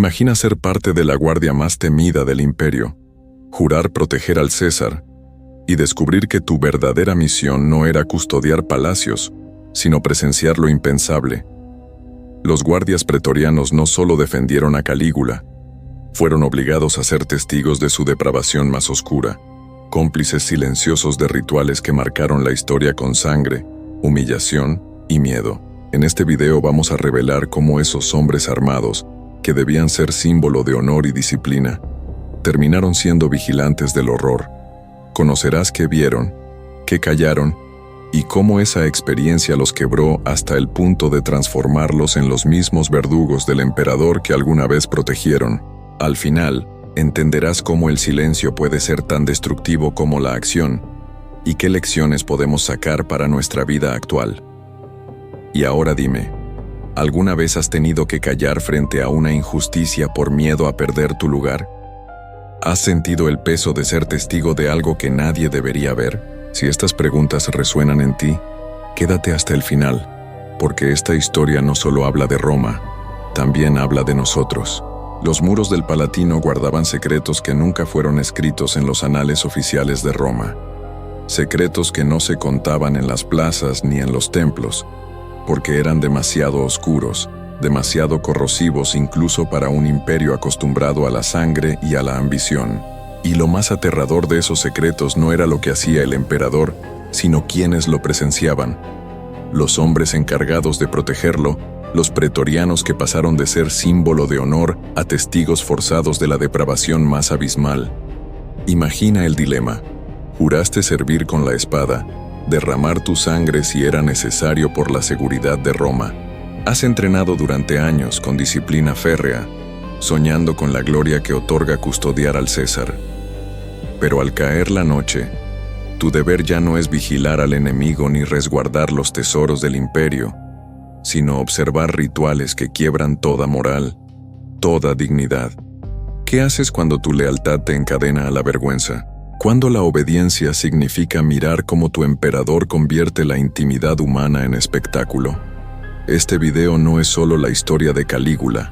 Imagina ser parte de la guardia más temida del imperio, jurar proteger al César y descubrir que tu verdadera misión no era custodiar palacios, sino presenciar lo impensable. Los guardias pretorianos no solo defendieron a Calígula, fueron obligados a ser testigos de su depravación más oscura, cómplices silenciosos de rituales que marcaron la historia con sangre, humillación y miedo. En este video vamos a revelar cómo esos hombres armados, que debían ser símbolo de honor y disciplina, terminaron siendo vigilantes del horror. Conocerás qué vieron, qué callaron y cómo esa experiencia los quebró hasta el punto de transformarlos en los mismos verdugos del emperador que alguna vez protegieron. Al final, entenderás cómo el silencio puede ser tan destructivo como la acción y qué lecciones podemos sacar para nuestra vida actual. Y ahora dime, ¿alguna vez has tenido que callar frente a una injusticia por miedo a perder tu lugar? ¿Has sentido el peso de ser testigo de algo que nadie debería ver? Si estas preguntas resuenan en ti, quédate hasta el final, porque esta historia no solo habla de Roma, también habla de nosotros. Los muros del Palatino guardaban secretos que nunca fueron escritos en los anales oficiales de Roma. Secretos que no se contaban en las plazas ni en los templos, porque eran demasiado oscuros, demasiado corrosivos incluso para un imperio acostumbrado a la sangre y a la ambición. Y lo más aterrador de esos secretos no era lo que hacía el emperador, sino quienes lo presenciaban. Los hombres encargados de protegerlo, los pretorianos que pasaron de ser símbolo de honor a testigos forzados de la depravación más abismal. Imagina el dilema. Juraste servir con la espada, derramar tu sangre si era necesario por la seguridad de Roma. Has entrenado durante años con disciplina férrea, soñando con la gloria que otorga custodiar al César. Pero al caer la noche, tu deber ya no es vigilar al enemigo ni resguardar los tesoros del imperio, sino observar rituales que quiebran toda moral, toda dignidad. ¿Qué haces cuando tu lealtad te encadena a la vergüenza? Cuando la obediencia significa mirar cómo tu emperador convierte la intimidad humana en espectáculo. Este video no es solo la historia de Calígula,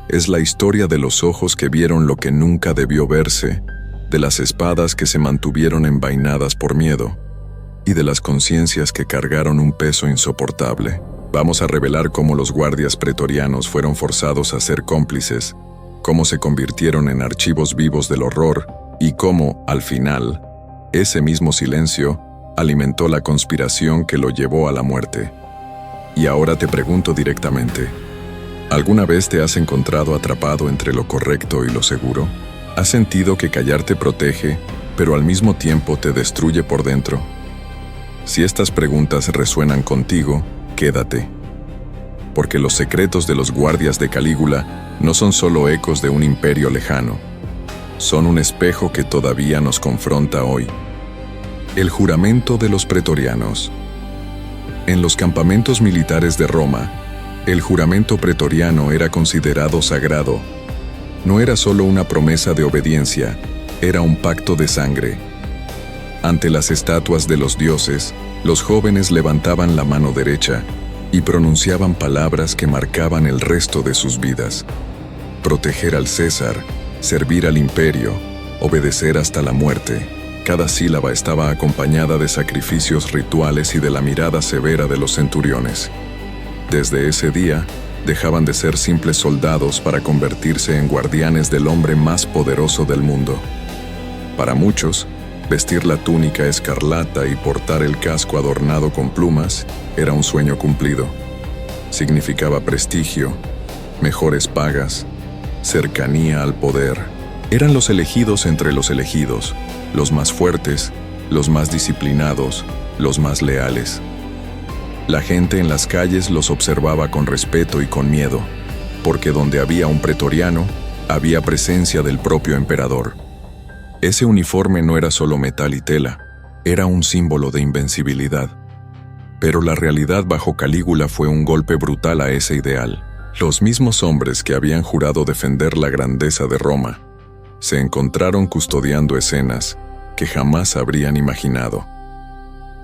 es la historia de los ojos que vieron lo que nunca debió verse, de las espadas que se mantuvieron envainadas por miedo, y de las conciencias que cargaron un peso insoportable. Vamos a revelar cómo los guardias pretorianos fueron forzados a ser cómplices, cómo se convirtieron en archivos vivos del horror, y cómo, al final, ese mismo silencio alimentó la conspiración que lo llevó a la muerte. Y ahora te pregunto directamente, ¿alguna vez te has encontrado atrapado entre lo correcto y lo seguro? ¿Has sentido que callar te protege, pero al mismo tiempo te destruye por dentro? Si estas preguntas resuenan contigo, quédate. Porque los secretos de los guardias de Calígula no son solo ecos de un imperio lejano, son un espejo que todavía nos confronta hoy. El juramento de los pretorianos. En los campamentos militares de Roma, el juramento pretoriano era considerado sagrado. No era solo una promesa de obediencia, era un pacto de sangre. Ante las estatuas de los dioses, los jóvenes levantaban la mano derecha y pronunciaban palabras que marcaban el resto de sus vidas. Proteger al César, servir al imperio, obedecer hasta la muerte. Cada sílaba estaba acompañada de sacrificios rituales y de la mirada severa de los centuriones. Desde ese día, dejaban de ser simples soldados para convertirse en guardianes del hombre más poderoso del mundo. Para muchos, vestir la túnica escarlata y portar el casco adornado con plumas era un sueño cumplido. Significaba prestigio, mejores pagas, cercanía al poder. Eran los elegidos entre los elegidos, los más fuertes, los más disciplinados, los más leales. La gente en las calles los observaba con respeto y con miedo, porque donde había un pretoriano, había presencia del propio emperador. Ese uniforme no era solo metal y tela, era un símbolo de invencibilidad. Pero la realidad bajo Calígula fue un golpe brutal a ese ideal. Los mismos hombres que habían jurado defender la grandeza de Roma, se encontraron custodiando escenas que jamás habrían imaginado.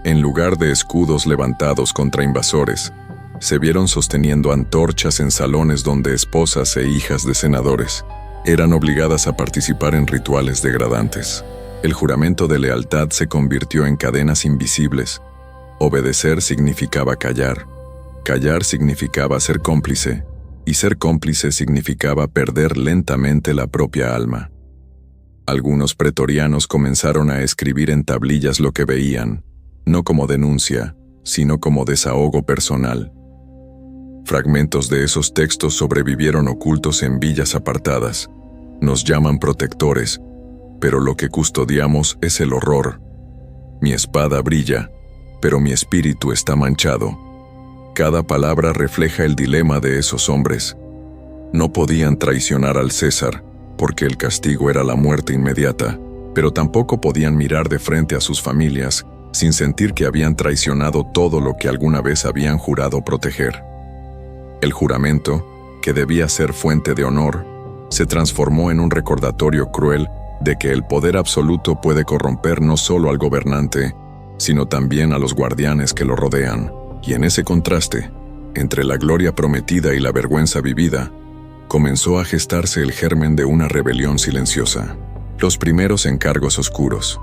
En lugar de escudos levantados contra invasores, Se vieron sosteniendo antorchas en salones donde esposas e hijas de senadores eran obligadas a participar en rituales degradantes. El juramento de lealtad se convirtió en cadenas invisibles. Obedecer significaba callar. Callar significaba ser cómplice, y ser cómplice significaba perder lentamente la propia alma. Algunos pretorianos comenzaron a escribir en tablillas lo que veían, no como denuncia, sino como desahogo personal. Fragmentos de esos textos sobrevivieron ocultos en villas apartadas. Nos llaman protectores, pero lo que custodiamos es el horror. Mi espada brilla, pero mi espíritu está manchado. Cada palabra refleja el dilema de esos hombres. No podían traicionar al César, porque el castigo era la muerte inmediata, pero tampoco podían mirar de frente a sus familias sin sentir que habían traicionado todo lo que alguna vez habían jurado proteger. El juramento, que debía ser fuente de honor, se transformó en un recordatorio cruel de que el poder absoluto puede corromper no solo al gobernante, sino también a los guardianes que lo rodean. Y en ese contraste, entre la gloria prometida y la vergüenza vivida, comenzó a gestarse el germen de una rebelión silenciosa. Los primeros encargos oscuros.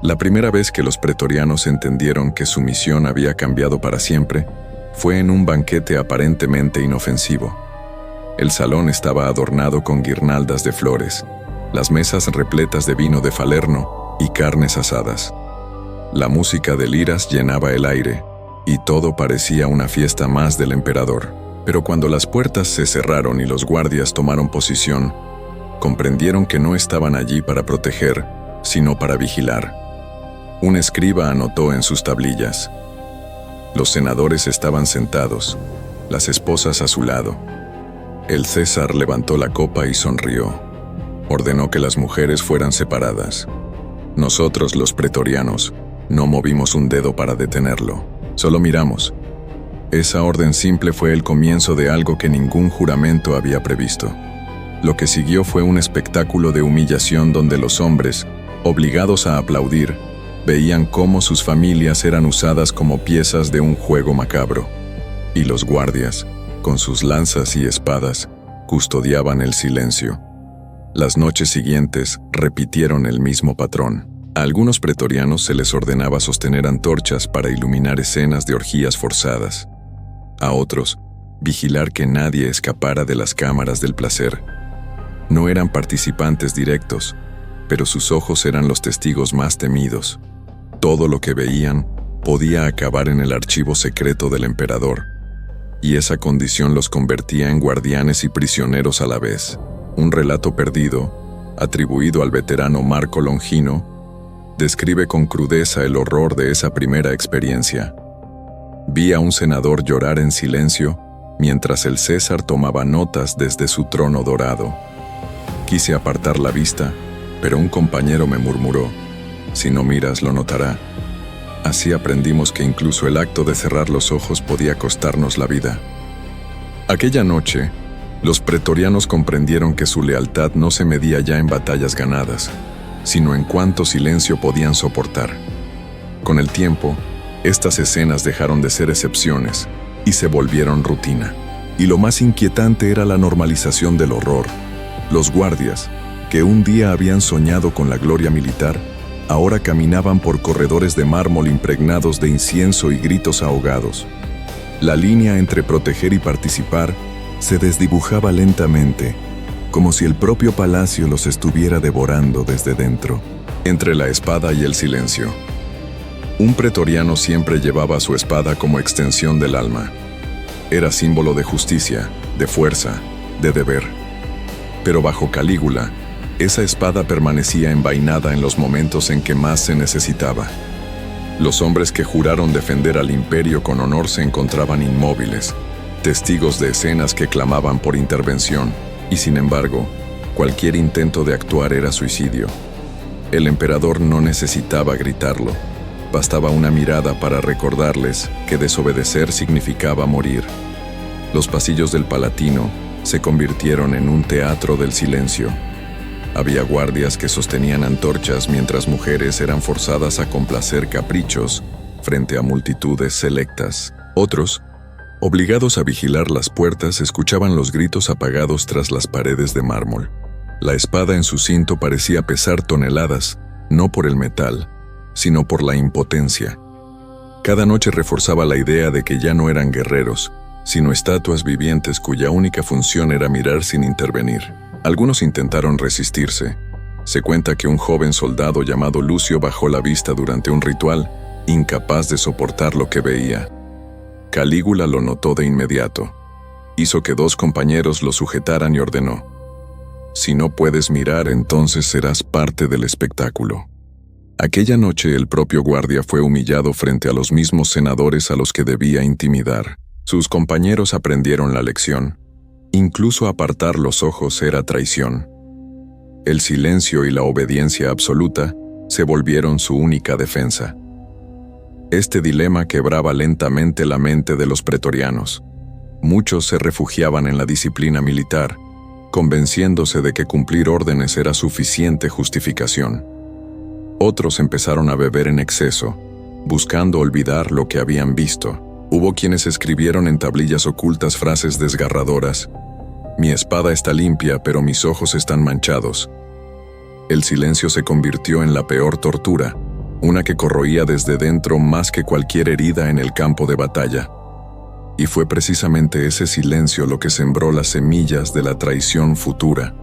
La primera vez que los pretorianos entendieron que su misión había cambiado para siempre, fue en un banquete aparentemente inofensivo. El salón estaba adornado con guirnaldas de flores, las mesas repletas de vino de Falerno y carnes asadas. La música de liras llenaba el aire, y todo parecía una fiesta más del emperador. Pero cuando las puertas se cerraron y los guardias tomaron posición, comprendieron que no estaban allí para proteger, sino para vigilar. Un escriba anotó en sus tablillas: los senadores estaban sentados, las esposas a su lado. El César levantó la copa y sonrió. Ordenó que las mujeres fueran separadas. Nosotros, los pretorianos, no movimos un dedo para detenerlo, solo miramos. Esa orden simple fue el comienzo de algo que ningún juramento había previsto. Lo que siguió fue un espectáculo de humillación donde los hombres, obligados a aplaudir, veían cómo sus familias eran usadas como piezas de un juego macabro. Y los guardias, con sus lanzas y espadas, custodiaban el silencio. Las noches siguientes repitieron el mismo patrón. A algunos pretorianos se les ordenaba sostener antorchas para iluminar escenas de orgías forzadas. A otros, vigilar que nadie escapara de las cámaras del placer. No eran participantes directos, pero sus ojos eran los testigos más temidos. Todo lo que veían podía acabar en el archivo secreto del emperador, y esa condición los convertía en guardianes y prisioneros a la vez. Un relato perdido, atribuido al veterano Marco Longino, describe con crudeza el horror de esa primera experiencia. Vi a un senador llorar en silencio mientras el César tomaba notas desde su trono dorado. Quise apartar la vista, pero un compañero me murmuró: si no miras, lo notará. Así aprendimos que incluso el acto de cerrar los ojos podía costarnos la vida. Aquella noche, los pretorianos comprendieron que su lealtad no se medía ya en batallas ganadas, sino en cuánto silencio podían soportar. Con el tiempo, estas escenas dejaron de ser excepciones y se volvieron rutina. Y lo más inquietante era la normalización del horror. Los guardias, que un día habían soñado con la gloria militar, ahora caminaban por corredores de mármol impregnados de incienso y gritos ahogados. La línea entre proteger y participar se desdibujaba lentamente, como si el propio palacio los estuviera devorando desde dentro. Entre la espada y el silencio. Un pretoriano siempre llevaba su espada como extensión del alma. Era símbolo de justicia, de fuerza, de deber. Pero bajo Calígula, esa espada permanecía envainada en los momentos en que más se necesitaba. Los hombres que juraron defender al imperio con honor se encontraban inmóviles, testigos de escenas que clamaban por intervención, y sin embargo, cualquier intento de actuar era suicidio. El emperador no necesitaba gritarlo, bastaba una mirada para recordarles que desobedecer significaba morir. Los pasillos del Palatino se convirtieron en un teatro del silencio. Había guardias que sostenían antorchas mientras mujeres eran forzadas a complacer caprichos frente a multitudes selectas. Otros, Obligados a vigilar las puertas, escuchaban los gritos apagados tras las paredes de mármol. La espada en su cinto parecía pesar toneladas, no por el metal, sino por la impotencia. Cada noche reforzaba la idea de que ya no eran guerreros, sino estatuas vivientes cuya única función era mirar sin intervenir. Algunos intentaron resistirse. Se cuenta que un joven soldado llamado Lucio bajó la vista durante un ritual, incapaz de soportar lo que veía. Calígula lo notó de inmediato. Hizo que 2 compañeros lo sujetaran y ordenó: «Si no puedes mirar, entonces serás parte del espectáculo». Aquella noche el propio guardia fue humillado frente a los mismos senadores a los que debía intimidar. Sus compañeros aprendieron la lección. Incluso apartar los ojos era traición. El silencio y la obediencia absoluta se volvieron su única defensa. Este dilema quebraba lentamente la mente de los pretorianos. Muchos se refugiaban en la disciplina militar, convenciéndose de que cumplir órdenes era suficiente justificación. Otros empezaron a beber en exceso, buscando olvidar lo que habían visto. Hubo quienes escribieron en tablillas ocultas frases desgarradoras: «Mi espada está limpia, pero mis ojos están manchados». El silencio se convirtió en la peor tortura, una que corroía desde dentro más que cualquier herida en el campo de batalla. Y fue precisamente ese silencio lo que sembró las semillas de la traición futura.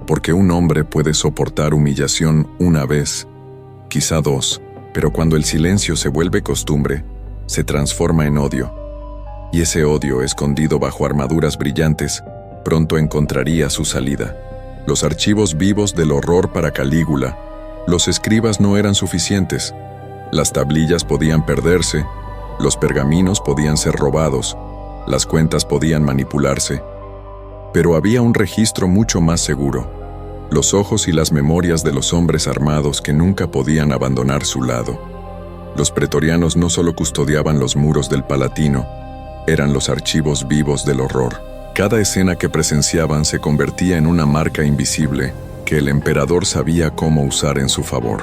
Porque un hombre puede soportar humillación una vez, quizá 2, pero cuando el silencio se vuelve costumbre, se transforma en odio. Y ese odio, escondido bajo armaduras brillantes, pronto encontraría su salida. Los archivos vivos del horror para Calígula. Los escribas no eran suficientes. Las tablillas podían perderse, los pergaminos podían ser robados, las cuentas podían manipularse. Pero había un registro mucho más seguro: los ojos y las memorias de los hombres armados que nunca podían abandonar su lado. Los pretorianos no solo custodiaban los muros del Palatino, eran los archivos vivos del horror. Cada escena que presenciaban se convertía en una marca invisible que el emperador sabía cómo usar en su favor.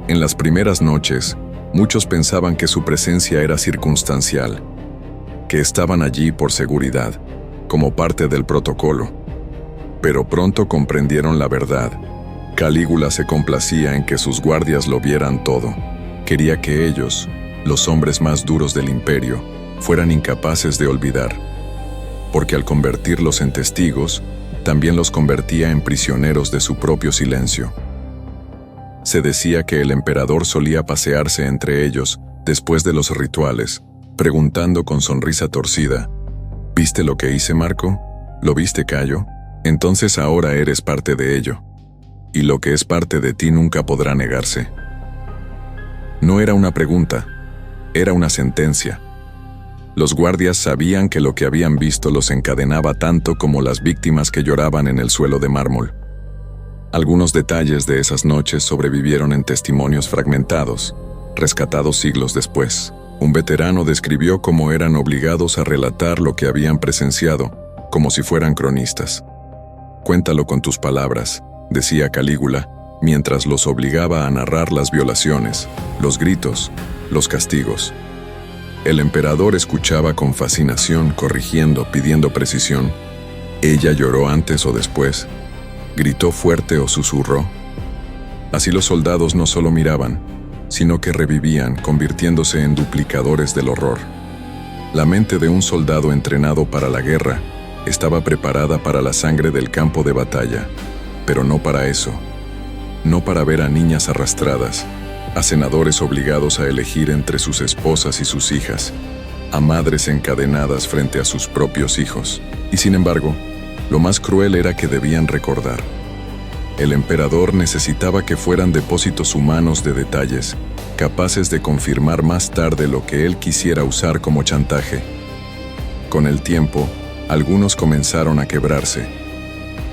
En las primeras noches, muchos pensaban que su presencia era circunstancial, que estaban allí por seguridad, como parte del protocolo. Pero pronto comprendieron la verdad. Calígula se complacía en que sus guardias lo vieran todo. Quería que ellos, los hombres más duros del imperio, fueran incapaces de olvidar. Porque al convertirlos en testigos, también los convertía en prisioneros de su propio silencio. Se decía que el emperador solía pasearse entre ellos después de los rituales, preguntando con sonrisa torcida: «¿Viste lo que hice, Marco? ¿Lo viste, Cayo? Entonces ahora eres parte de ello. Y lo que es parte de ti nunca podrá negarse». No era una pregunta, era una sentencia. Los guardias sabían que lo que habían visto los encadenaba tanto como las víctimas que lloraban en el suelo de mármol. Algunos detalles de esas noches sobrevivieron en testimonios fragmentados, rescatados siglos después. Un veterano describió cómo eran obligados a relatar lo que habían presenciado, como si fueran cronistas. «Cuéntalo con tus palabras», decía Calígula, mientras los obligaba a narrar las violaciones, los gritos, los castigos. El emperador escuchaba con fascinación, corrigiendo, pidiendo precisión. ¿Ella lloró antes o después? ¿Gritó fuerte o susurró? Así los soldados no solo miraban, sino que revivían, convirtiéndose en duplicadores del horror. La mente de un soldado entrenado para la guerra estaba preparada para la sangre del campo de batalla, pero no para eso. No para ver a niñas arrastradas, a senadores obligados a elegir entre sus esposas y sus hijas, a madres encadenadas frente a sus propios hijos. Y sin embargo, lo más cruel era que debían recordar. El emperador necesitaba que fueran depósitos humanos de detalles, capaces de confirmar más tarde lo que él quisiera usar como chantaje. Con el tiempo, algunos comenzaron a quebrarse.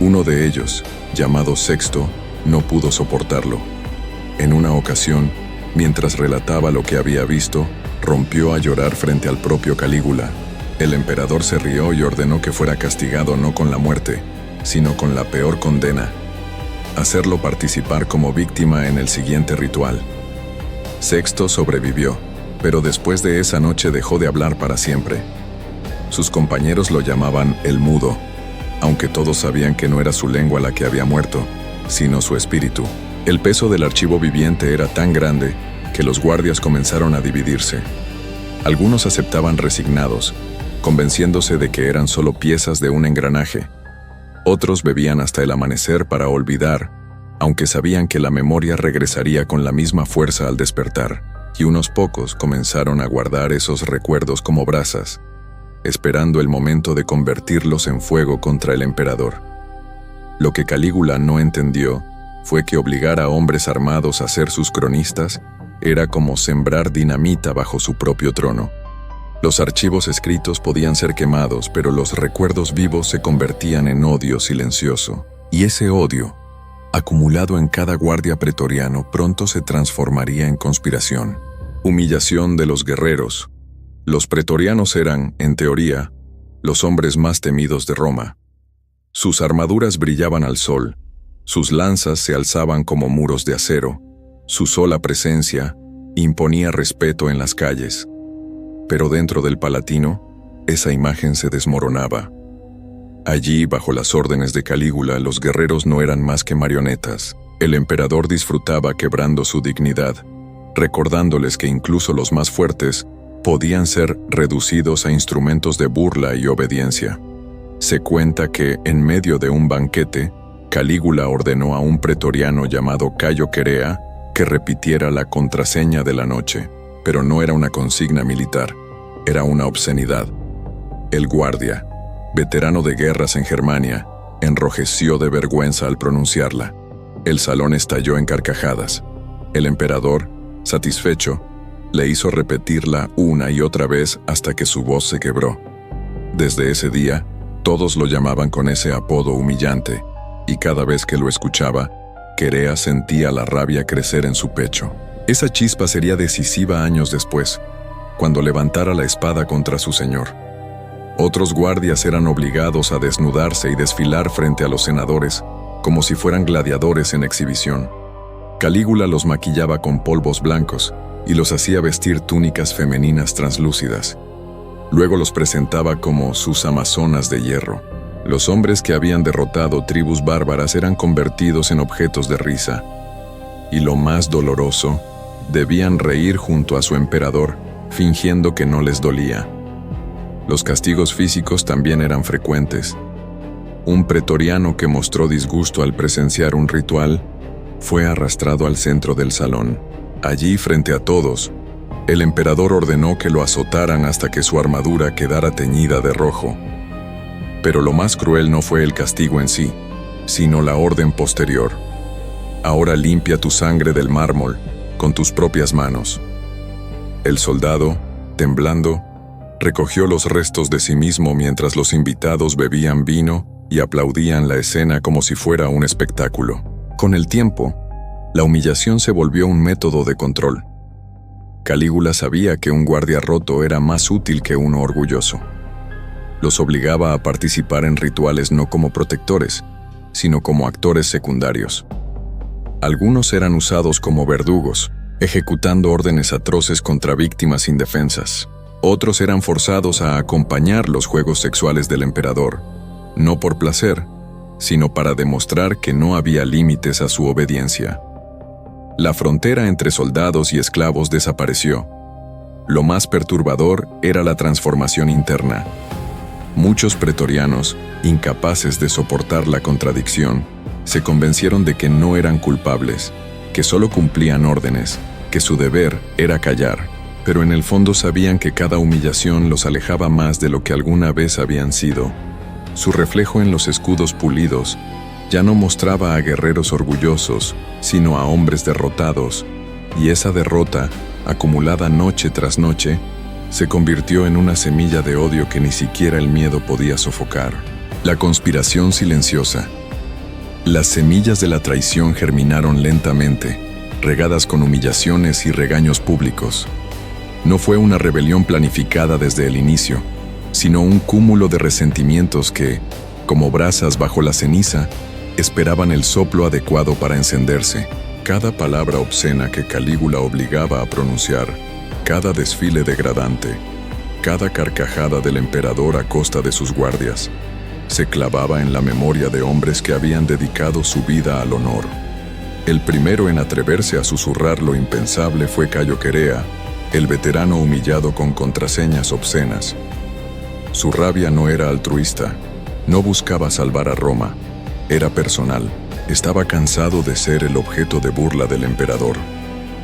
Uno de ellos, llamado Sexto, no pudo soportarlo. En una ocasión, mientras relataba lo que había visto, rompió a llorar frente al propio Calígula. El emperador se rió y ordenó que fuera castigado no con la muerte, sino con la peor condena: hacerlo participar como víctima en el siguiente ritual. Sexto sobrevivió, Pero después de esa noche dejó de hablar para siempre. Sus compañeros lo llamaban el mudo, aunque todos sabían que no era su lengua la que había muerto, sino su espíritu. El peso del archivo viviente era tan grande que los guardias comenzaron a dividirse. Algunos aceptaban resignados, convenciéndose de que eran solo piezas de un engranaje. Otros bebían hasta el amanecer para olvidar, aunque sabían que la memoria regresaría con la misma fuerza al despertar, y unos pocos comenzaron a guardar esos recuerdos como brasas, esperando el momento de convertirlos en fuego contra el emperador. Lo que Calígula no entendió fue que obligar a hombres armados a ser sus cronistas era como sembrar dinamita bajo su propio trono. Los archivos escritos podían ser quemados, pero los recuerdos vivos se convertían en odio silencioso. Y ese odio, acumulado en cada guardia pretoriano, pronto se transformaría en conspiración. Humillación de los guerreros. Los pretorianos eran, en teoría, los hombres más temidos de Roma. Sus armaduras brillaban al sol, sus lanzas se alzaban como muros de acero, su sola presencia imponía respeto en las calles. Pero dentro del Palatino, esa imagen se desmoronaba. Allí, bajo las órdenes de Calígula, los guerreros no eran más que marionetas. El emperador disfrutaba quebrando su dignidad, recordándoles que incluso los más fuertes podían ser reducidos a instrumentos de burla y obediencia. Se cuenta que, en medio de un banquete, Calígula ordenó a un pretoriano llamado Cayo Querea que repitiera la contraseña de la noche, pero no era una consigna militar, era una obscenidad. El guardia, veterano de guerras en Germania, enrojeció de vergüenza al pronunciarla. El salón estalló en carcajadas. El emperador, satisfecho, le hizo repetirla una y otra vez hasta que su voz se quebró. Desde ese día, todos lo llamaban con ese apodo humillante, y cada vez que lo escuchaba, Querea sentía la rabia crecer en su pecho. Esa chispa sería decisiva años después, cuando levantara la espada contra su señor. Otros guardias eran obligados a desnudarse y desfilar frente a los senadores, como si fueran gladiadores en exhibición. Calígula los maquillaba con polvos blancos y los hacía vestir túnicas femeninas translúcidas. Luego los presentaba como sus amazonas de hierro. Los hombres que habían derrotado tribus bárbaras eran convertidos en objetos de risa. Y lo más doloroso, debían reír junto a su emperador, fingiendo que no les dolía. Los castigos físicos también eran frecuentes. Un pretoriano que mostró disgusto al presenciar un ritual fue arrastrado al centro del salón. Allí, frente a todos, el emperador ordenó que lo azotaran hasta que su armadura quedara teñida de rojo. Pero lo más cruel no fue el castigo en sí, sino la orden posterior. Ahora limpia tu sangre del mármol con tus propias manos. El soldado, temblando, recogió los restos de sí mismo mientras los invitados bebían vino y aplaudían la escena como si fuera un espectáculo. Con el tiempo, la humillación se volvió un método de control. Calígula sabía que un guardia roto era más útil que uno orgulloso. Los obligaba a participar en rituales no como protectores, sino como actores secundarios. Algunos eran usados como verdugos, ejecutando órdenes atroces contra víctimas indefensas. Otros eran forzados a acompañar los juegos sexuales del emperador, no por placer, sino para demostrar que no había límites a su obediencia. La frontera entre soldados y esclavos desapareció. Lo más perturbador era la transformación interna. Muchos pretorianos, incapaces de soportar la contradicción, se convencieron de que no eran culpables, que solo cumplían órdenes, que su deber era callar, pero en el fondo sabían que cada humillación los alejaba más de lo que alguna vez habían sido. Su reflejo en los escudos pulidos ya no mostraba a guerreros orgullosos, sino a hombres derrotados, y esa derrota, acumulada noche tras noche, se convirtió en una semilla de odio que ni siquiera el miedo podía sofocar. La conspiración silenciosa. Las semillas de la traición germinaron lentamente, regadas con humillaciones y regaños públicos. No fue una rebelión planificada desde el inicio, sino un cúmulo de resentimientos que, como brasas bajo la ceniza, esperaban el soplo adecuado para encenderse. Cada palabra obscena que Calígula obligaba a pronunciar Cada desfile degradante, cada carcajada del emperador a costa de sus guardias, se clavaba en la memoria de hombres que habían dedicado su vida al honor. El primero en atreverse a susurrar lo impensable fue Cayo Querea, el veterano humillado con contraseñas obscenas. Su rabia no era altruista, no buscaba salvar a Roma, era personal. Estaba cansado de ser el objeto de burla del emperador.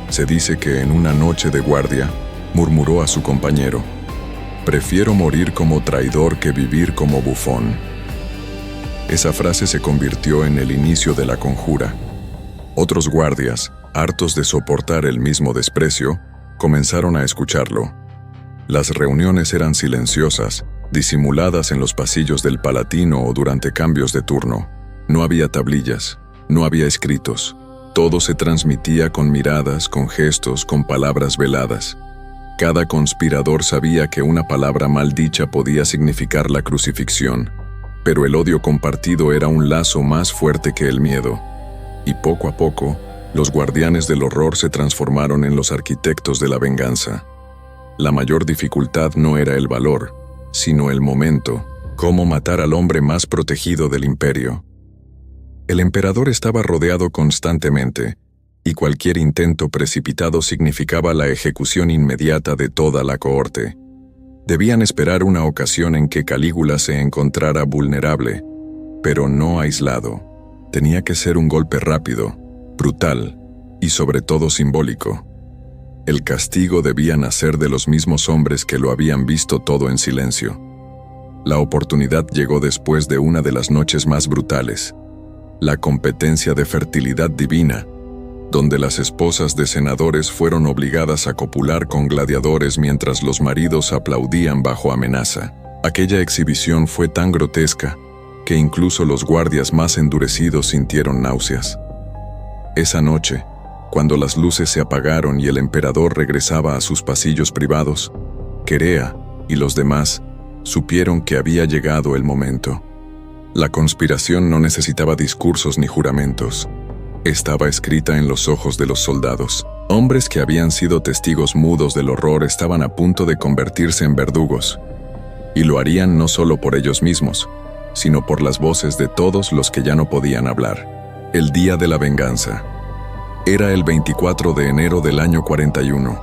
Se dice que en una noche de guardia, murmuró a su compañero: «Prefiero morir como traidor que vivir como bufón». Esa frase se convirtió en el inicio de la conjura. Otros guardias, hartos de soportar el mismo desprecio, comenzaron a escucharlo. Las reuniones eran silenciosas, disimuladas en los pasillos del Palatino o durante cambios de turno. No había tablillas, no había escritos. Todo se transmitía con miradas, con gestos, con palabras veladas. Cada conspirador sabía que una palabra mal dicha podía significar la crucifixión, pero el odio compartido era un lazo más fuerte que el miedo. Y poco a poco, los guardianes del horror se transformaron en los arquitectos de la venganza. La mayor dificultad no era el valor, sino el momento: cómo matar al hombre más protegido del imperio. El emperador estaba rodeado constantemente, y cualquier intento precipitado significaba la ejecución inmediata de toda la cohorte. Debían esperar una ocasión en que Calígula se encontrara vulnerable, pero no aislado. Tenía que ser un golpe rápido, brutal y sobre todo simbólico. El castigo debía nacer de los mismos hombres que lo habían visto todo en silencio. La oportunidad llegó después de una de las noches más brutales, la competencia de fertilidad divina, donde las esposas de senadores fueron obligadas a copular con gladiadores mientras los maridos aplaudían bajo amenaza. Aquella exhibición fue tan grotesca que incluso los guardias más endurecidos sintieron náuseas. Esa noche, cuando las luces se apagaron y el emperador regresaba a sus pasillos privados, Querea y los demás supieron que había llegado el momento. La conspiración no necesitaba discursos ni juramentos. Estaba escrita en los ojos de los soldados. Hombres que habían sido testigos mudos del horror estaban a punto de convertirse en verdugos. Y lo harían no solo por ellos mismos, sino por las voces de todos los que ya no podían hablar. El día de la venganza. Era el 24 de enero del año 41.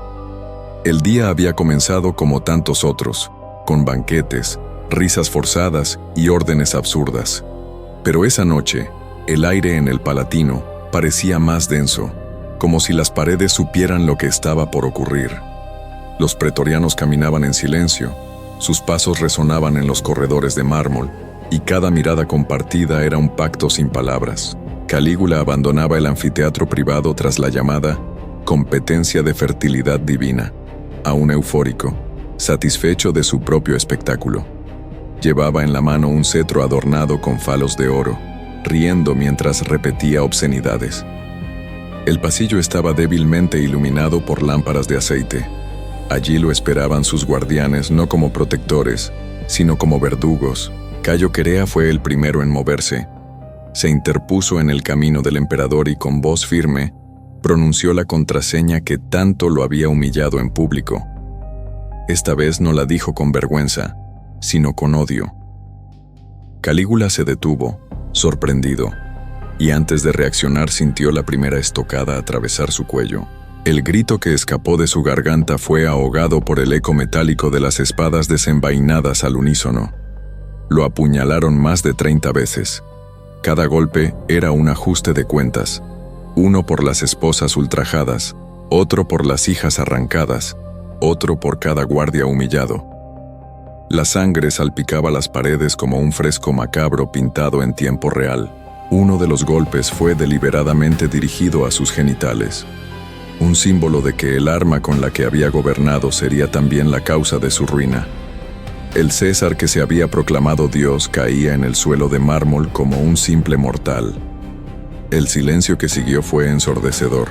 El día había comenzado como tantos otros, con banquetes, risas forzadas y órdenes absurdas. Pero esa noche, el aire en el Palatino parecía más denso, como si las paredes supieran lo que estaba por ocurrir. Los pretorianos caminaban en silencio, sus pasos resonaban en los corredores de mármol, y cada mirada compartida era un pacto sin palabras. Calígula abandonaba el anfiteatro privado tras la llamada competencia de fertilidad divina, aún eufórico, satisfecho de su propio espectáculo. Llevaba en la mano un cetro adornado con falos de oro, riendo mientras repetía obscenidades. El pasillo estaba débilmente iluminado por lámparas de aceite. Allí lo esperaban sus guardianes no como protectores, sino como verdugos. Cayo Querea fue el primero en moverse. Se interpuso en el camino del emperador y con voz firme pronunció la contraseña que tanto lo había humillado en público. Esta vez no la dijo con vergüenza, sino con odio. Calígula se detuvo, sorprendido, y antes de reaccionar sintió la primera estocada atravesar su cuello. El grito que escapó de su garganta fue ahogado por el eco metálico de las espadas desenvainadas al unísono. Lo apuñalaron más de 30 veces. Cada golpe era un ajuste de cuentas, uno por las esposas ultrajadas, otro por las hijas arrancadas, otro por cada guardia humillado. La sangre salpicaba las paredes como un fresco macabro pintado en tiempo real. Uno de los golpes fue deliberadamente dirigido a sus genitales, un símbolo de que el arma con la que había gobernado sería también la causa de su ruina. El César que se había proclamado Dios caía en el suelo de mármol como un simple mortal. El silencio que siguió fue ensordecedor.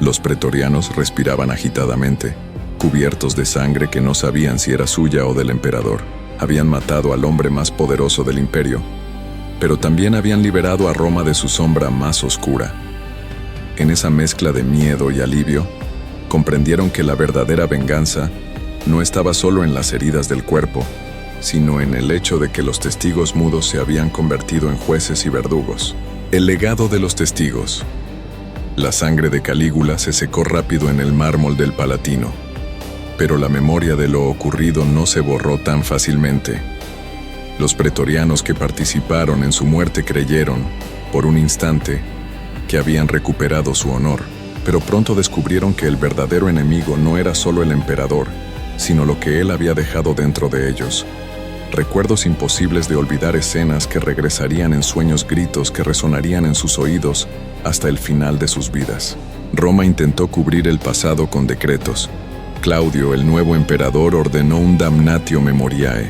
Los pretorianos respiraban agitadamente, cubiertos de sangre que no sabían si era suya o del emperador. Habían matado al hombre más poderoso del imperio, pero también habían liberado a Roma de su sombra más oscura. En esa mezcla de miedo y alivio, comprendieron que la verdadera venganza no estaba solo en las heridas del cuerpo, sino en el hecho de que los testigos mudos se habían convertido en jueces y verdugos. El legado de los testigos. La sangre de Calígula se secó rápido en el mármol del Palatino, pero la memoria de lo ocurrido no se borró tan fácilmente. Los pretorianos que participaron en su muerte creyeron, por un instante, que habían recuperado su honor, pero pronto descubrieron que el verdadero enemigo no era solo el emperador, sino lo que él había dejado dentro de ellos. Recuerdos imposibles de olvidar, escenas que regresarían en sueños, gritos que resonarían en sus oídos hasta el final de sus vidas. Roma intentó cubrir el pasado con decretos. Claudio, el nuevo emperador, ordenó un damnatio memoriae,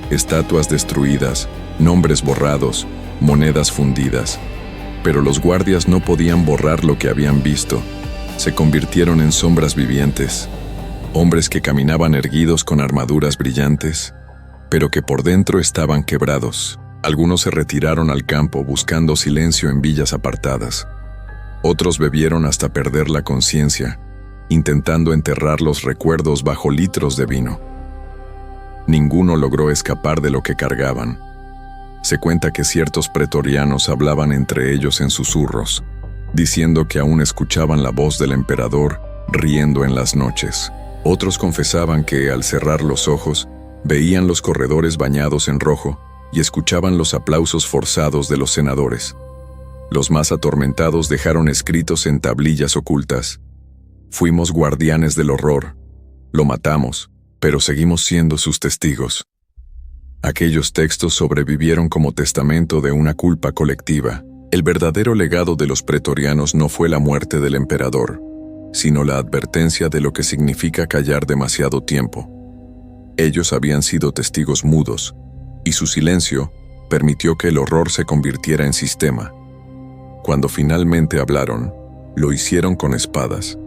estatuas destruidas, nombres borrados, monedas fundidas. Pero los guardias no podían borrar lo que habían visto. Se convirtieron en sombras vivientes, hombres que caminaban erguidos con armaduras brillantes, pero que por dentro estaban quebrados. Algunos se retiraron al campo buscando silencio en villas apartadas. Otros bebieron hasta perder la conciencia, intentando enterrar los recuerdos bajo litros de vino. Ninguno logró escapar de lo que cargaban. Se cuenta que ciertos pretorianos hablaban entre ellos en susurros, diciendo que aún escuchaban la voz del emperador riendo en las noches. Otros confesaban que, al cerrar los ojos, veían los corredores bañados en rojo y escuchaban los aplausos forzados de los senadores. Los más atormentados dejaron escritos en tablillas ocultas: «Fuimos guardianes del horror, lo matamos, pero seguimos siendo sus testigos». Aquellos textos sobrevivieron como testamento de una culpa colectiva. El verdadero legado de los pretorianos no fue la muerte del emperador, sino la advertencia de lo que significa callar demasiado tiempo. Ellos habían sido testigos mudos, y su silencio permitió que el horror se convirtiera en sistema. Cuando finalmente hablaron, lo hicieron con espadas,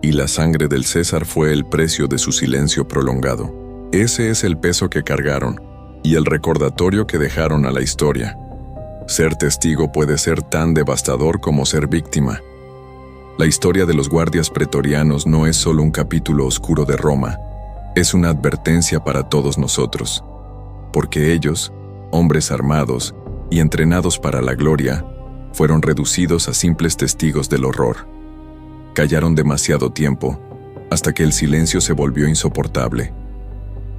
y la sangre del César fue el precio de su silencio prolongado. Ese es el peso que cargaron, y el recordatorio que dejaron a la historia. Ser testigo puede ser tan devastador como ser víctima. La historia de los guardias pretorianos no es solo un capítulo oscuro de Roma, es una advertencia para todos nosotros, porque ellos, hombres armados y entrenados para la gloria, fueron reducidos a simples testigos del horror. Callaron demasiado tiempo, hasta que el silencio se volvió insoportable.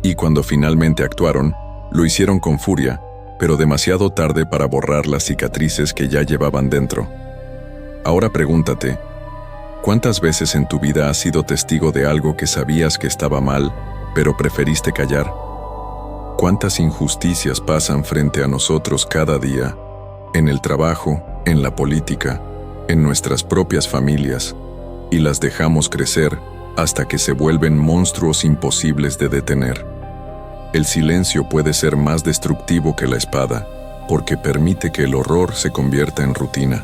Y cuando finalmente actuaron, lo hicieron con furia, pero demasiado tarde para borrar las cicatrices que ya llevaban dentro. Ahora pregúntate, ¿cuántas veces en tu vida has sido testigo de algo que sabías que estaba mal, pero preferiste callar? ¿Cuántas injusticias pasan frente a nosotros cada día, en el trabajo, en la política, en nuestras propias familias, y las dejamos crecer hasta que se vuelven monstruos imposibles de detener? El silencio puede ser más destructivo que la espada, porque permite que el horror se convierta en rutina.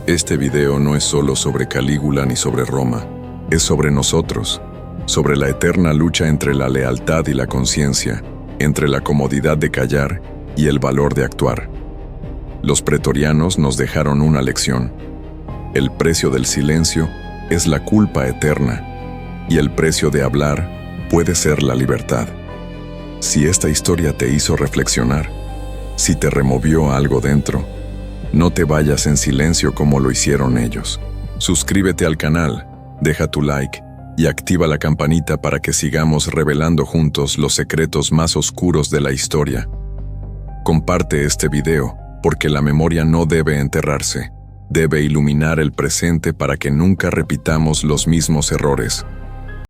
Este video no es solo sobre Calígula ni sobre Roma, es sobre nosotros, sobre la eterna lucha entre la lealtad y la conciencia, entre la comodidad de callar y el valor de actuar. Los pretorianos nos dejaron una lección. El precio del silencio es la culpa eterna, y el precio de hablar puede ser la libertad. Si esta historia te hizo reflexionar, si te removió algo dentro, no te vayas en silencio como lo hicieron ellos. Suscríbete al canal, deja tu like y activa la campanita para que sigamos revelando juntos los secretos más oscuros de la historia. Comparte este video, porque la memoria no debe enterrarse, debe iluminar el presente para que nunca repitamos los mismos errores.